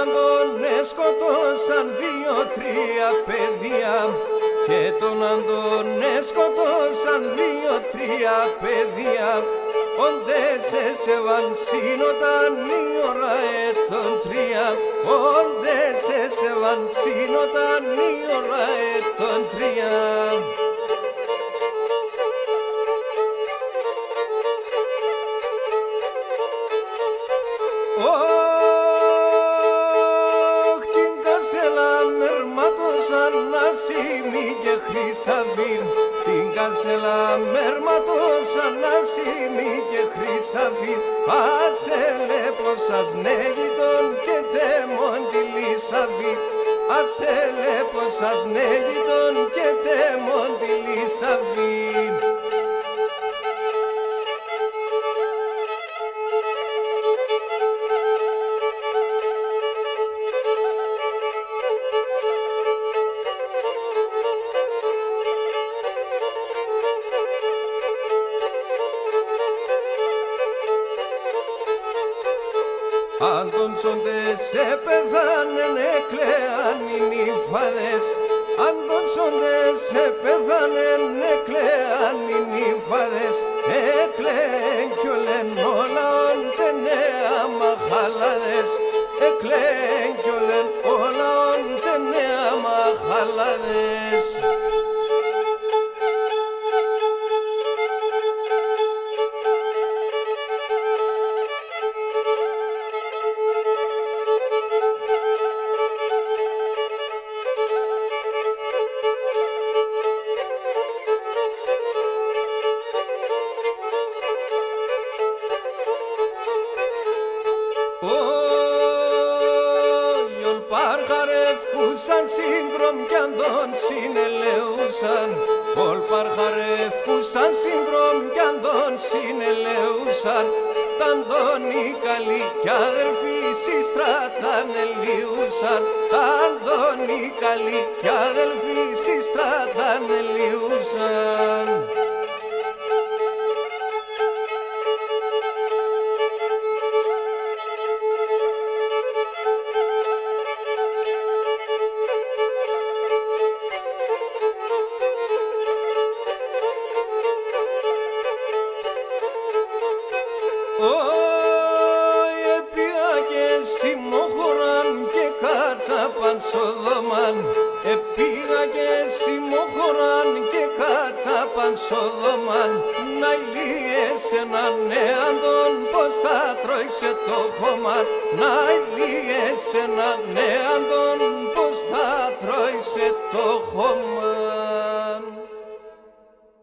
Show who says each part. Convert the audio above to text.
Speaker 1: Αντώνε σκοτώσαν 2-3 παιδιά, και τον Αντώνε σκοτώσαν 2-3 παιδιά. Όντε σε σεβανσίνοταν η ώρα ετών 3, όντε σε σεβανσίνοταν η ώρα ετών 3. Την κασέλα μερματώσαν Ασήμι και Χρυσαφήν, την κασέλα μερματώσαν Ασήμι και Χρυσαφήν. Άτσελε πως σας νέγιτον και τέμον τη Λισαβή, άτσελε πως σας νέγιτον και τέμον τη Λισαβή. Αν τον τσόντε σε πεθάνεν εκλέαν οι νύφαδες, αν τον τσόντε σε πεθάνεν εκλέαν οι νύφαδες, εκλέν κι ολεν όλα όντε νέα μαχαλάδες, εκλέν κι ολεν όλα όντε νέα μαχαλάδες. Σαν σύγκρομ κι αν τον συνελεούσαν, όλ παρχαρεύκουσαν σύγκρομ κι αν τον συνελεούσαν. Ταν τον οι καλοί κι αδερφοί συστράταν ελιούσαν, ταν τον οι καλοί κι αδερφοί συστράταν ελιούσαν. Επία και συμμοχωράν και κάτσαπαν Σοδόμαν, επήγα και συμμοχωράν και κάτσαπαν Σοδόμαν. Να λύες έναν νέαντον πως θα τρώησε το χώμαν, να λύες έναν νέαντον πως θα τρώησε το χώμαν.